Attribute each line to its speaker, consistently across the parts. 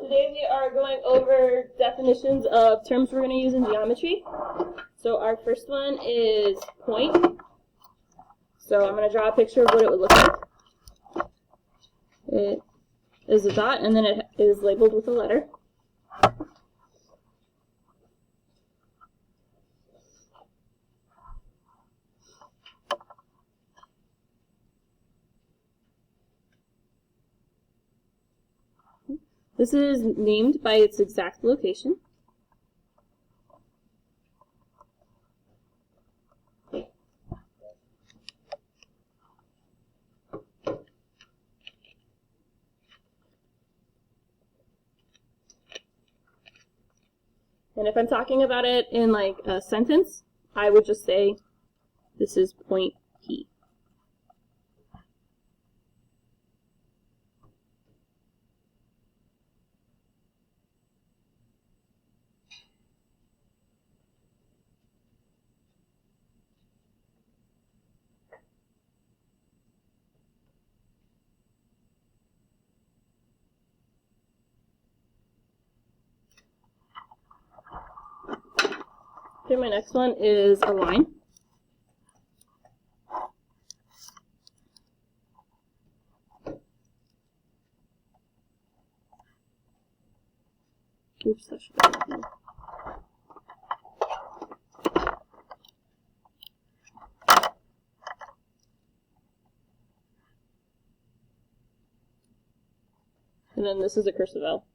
Speaker 1: Today we are going over definitions of terms we're going to use in geometry. So our first one is point. So I'm going to draw a picture of what it would look like. It is a dot, and then it is labeled with a letter. This is named by its exact location. And if I'm talking about it in like a sentence, I would just say, this is point P. Okay, my next one is a line. Oops, that should be right. And then this is a cursive L.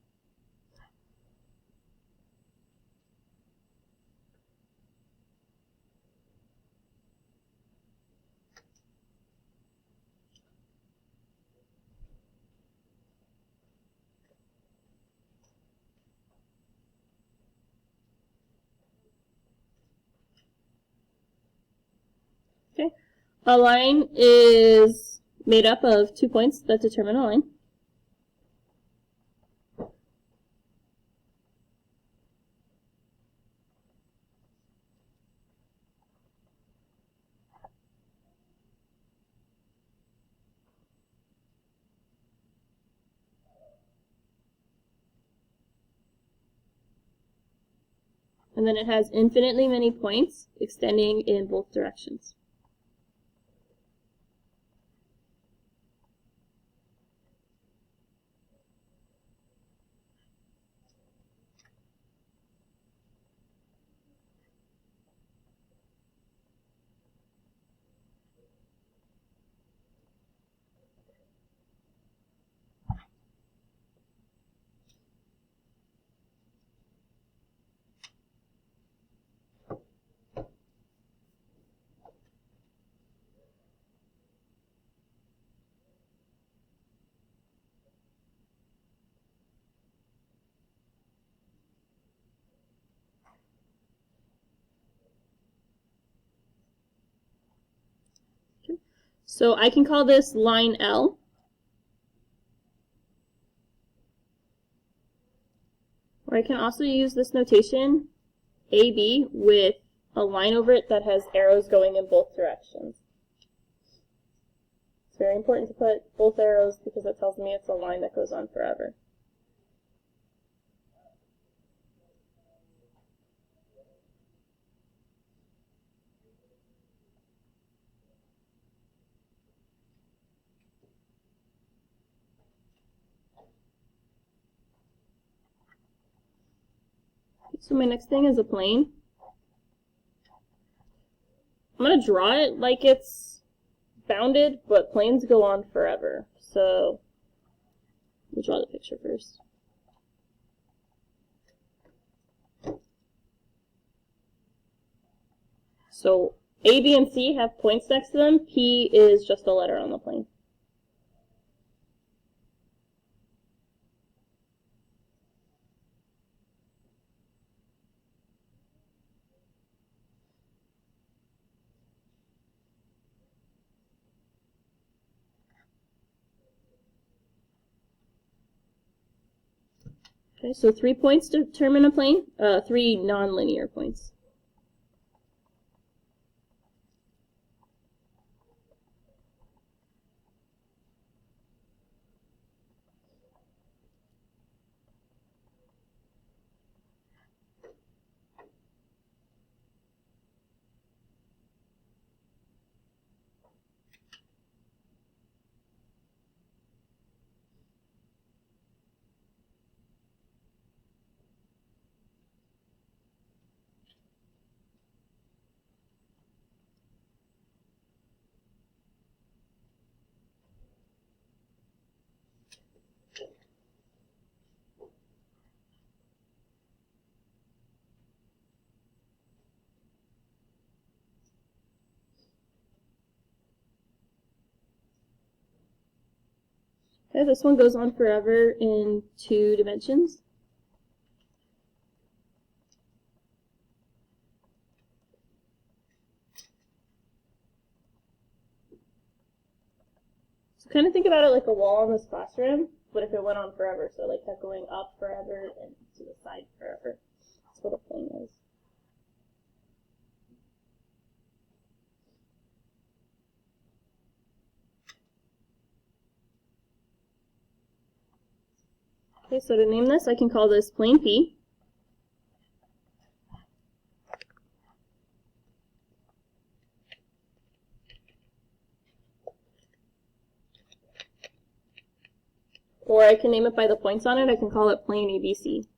Speaker 1: Okay. A line is made up of 2 points that determine a line. And then it has infinitely many points extending in both directions. So I can call this line L. Or I can also use this notation, AB, with a line over it that has arrows going in both directions. It's very important to put both arrows because it tells me it's a line that goes on forever. So my next thing is a plane. I'm going to draw it like it's bounded, but planes go on forever. So let me draw the picture first. So A, B, and C have points next to them. P is just a letter on the plane. Okay, so 3 points determine a plane, 3 nonlinear points. Okay, this one goes on forever in 2 dimensions. So kind of think about it like a wall in this classroom, but if it went on forever, so like kept going up forever and to the side forever. That's what a plane is. Okay, so to name this, I can call this plane P. Or I can name it by the points on it. I can call it plane ABC.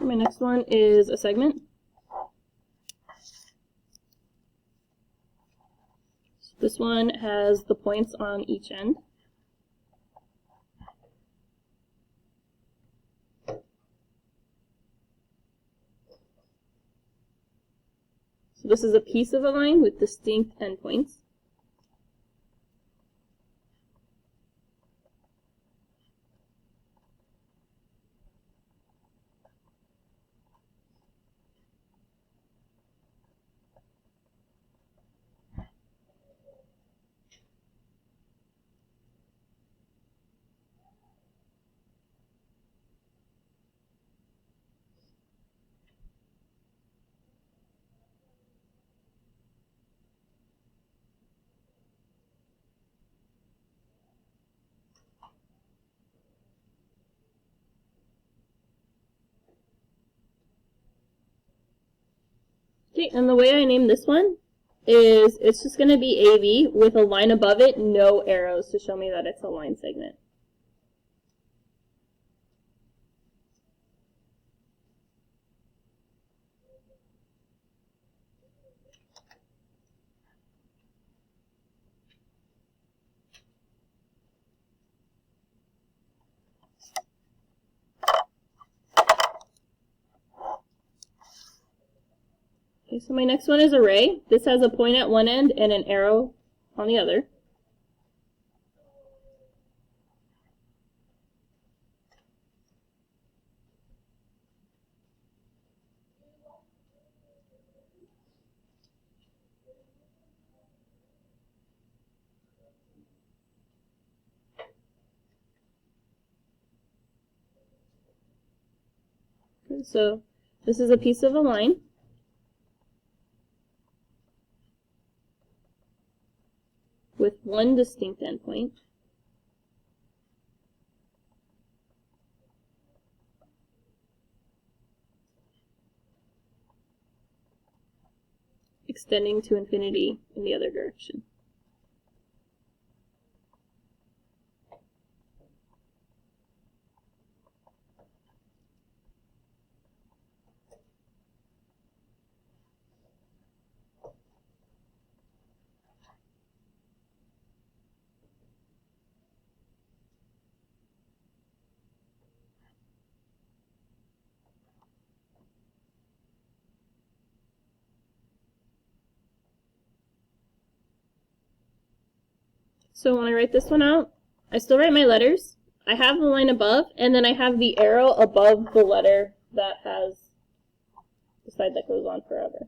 Speaker 1: My next one is a segment. This one has the points on each end. So this is a piece of a line with distinct endpoints. Okay, and the way I name this one is it's just going to be AV with a line above it, no arrows to show me that it's a line segment. Okay, so my next one is array. This has a point at one end and an arrow on the other. Okay, so this is a piece of a line. With one distinct endpoint. Extending to infinity in the other direction. So when I write this one out, I still write my letters. I have the line above, and then I have the arrow above the letter that has the side that goes on forever.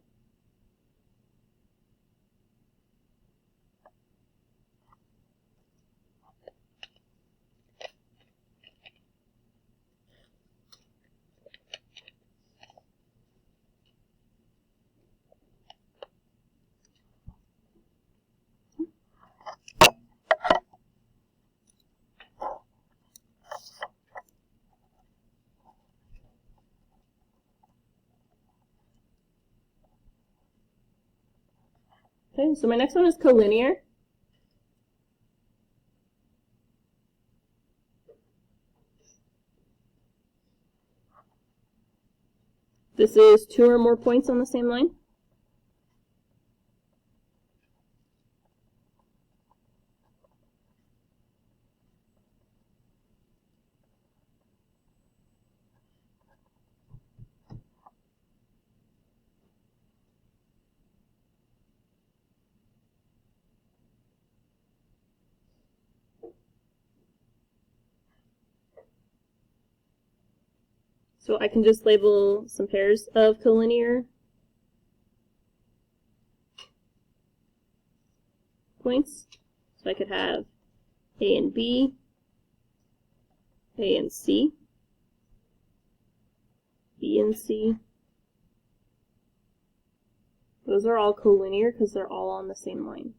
Speaker 1: Okay, so my next one is collinear. This is 2 or more points on the same line. So I can just label some pairs of collinear points. So I could have A and B, A and C, B and C. Those are all collinear because they're all on the same line.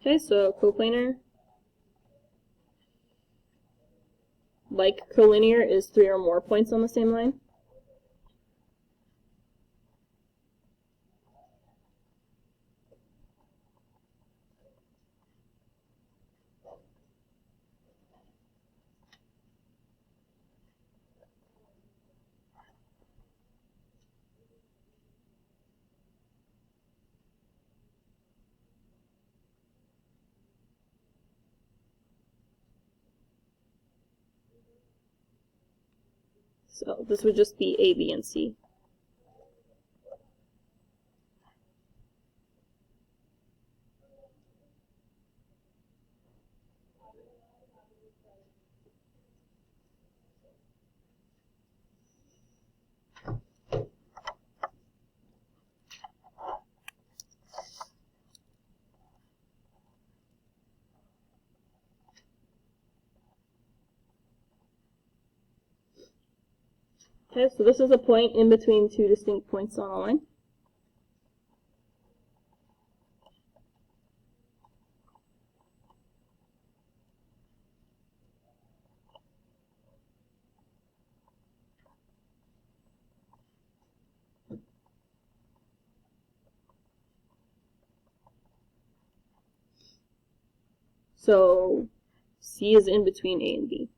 Speaker 1: Okay, so coplanar, like collinear, is 3 or more points on the same line. So this would just be A, B, and C. Okay, so this is a point in between two distinct points on a line. So C is in between A and B.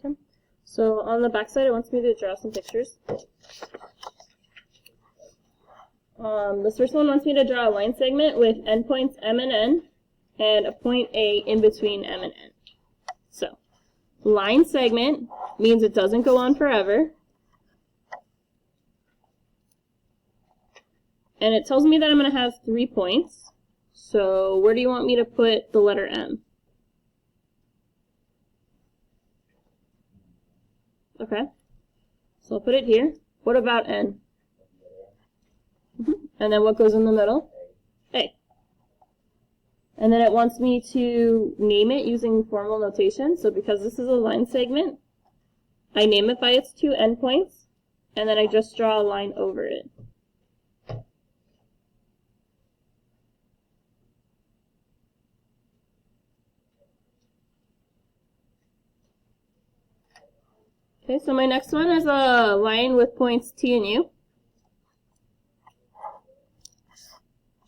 Speaker 1: Okay. So on the back side, it wants me to draw some pictures. This first one wants me to draw a line segment with endpoints M and N, and a point A in between M and N. So, line segment means it doesn't go on forever. And it tells me that I'm going to have 3 points. So, where do you want me to put the letter M? Okay. So I'll put it here. What about N? And then what goes in the middle? A. And then it wants me to name it using formal notation. So because this is a line segment, I name it by its 2 endpoints, and then I just draw a line over it. Okay, so my next one is a line with points T and U.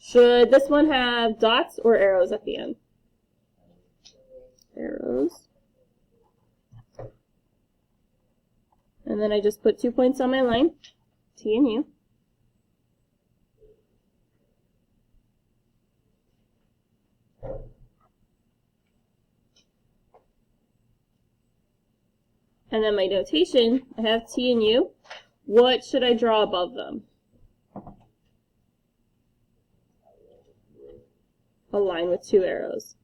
Speaker 1: Should this one have dots or arrows at the end? Arrows. And then I just put 2 points on my line, T and U. And then my notation, I have T and U. What should I draw above them? A line with 2 arrows.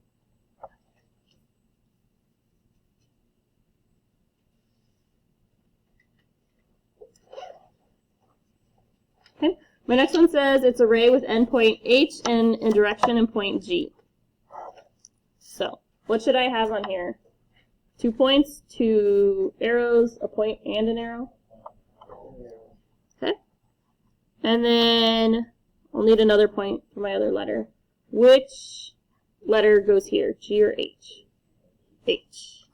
Speaker 1: Okay. My next one says it's array with endpoint H and a direction and point G. So, what should I have on here? 2 points, 2 arrows, a point, and an arrow. Okay. And then I'll need another point for my other letter. Which letter goes here, G or H? H.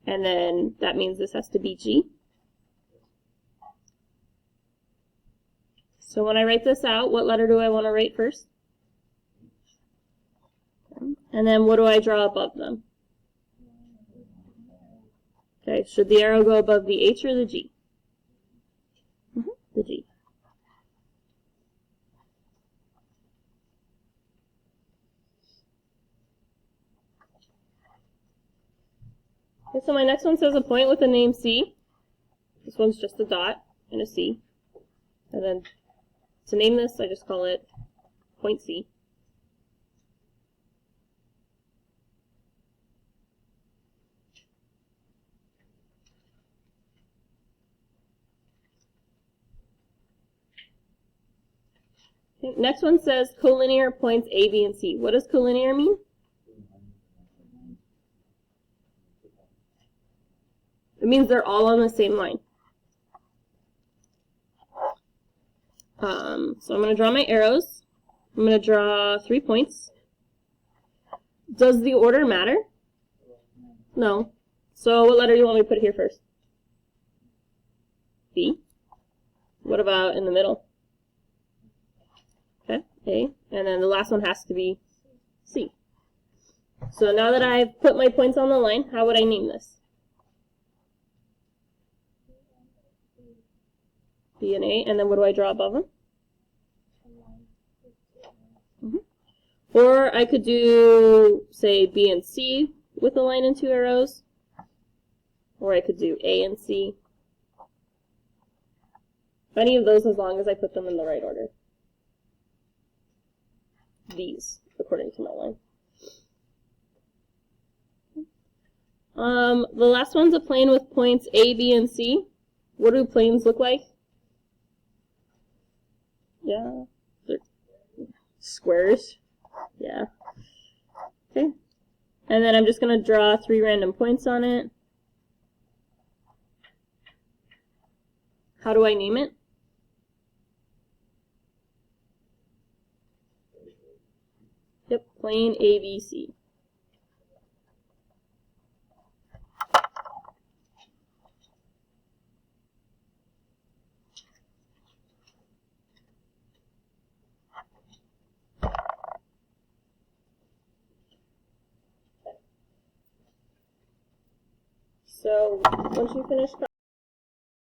Speaker 1: And then that means this has to be G. So when I write this out, what letter do I want to write first? And then what do I draw above them? Okay, should the arrow go above the H or the G? The G. Okay, so my next one says a point with the name C. This one's just a dot and a C. And then to name this, I just call it point C. Okay, next one says collinear points A, B, and C. What does collinear mean? It means they're all on the same line. So I'm going to draw my arrows. I'm going to draw 3 points. Does the order matter? No. So what letter do you want me to put here first? B. What about in the middle? Okay, A. And then the last one has to be C. So now that I've put my points on the line, how would I name this? B and A, and then what do I draw above them? Or I could do, say, B and C with a line and 2 arrows. Or I could do A and C. Any of those as long as I put them in the right order. These, according to my line. The last one's a plane with points A, B, and C. What do planes look like? Yeah, they're squares. Yeah. Okay. And then I'm just going to draw 3 random points on it. How do I name it? Yep, plane ABC. So once you finish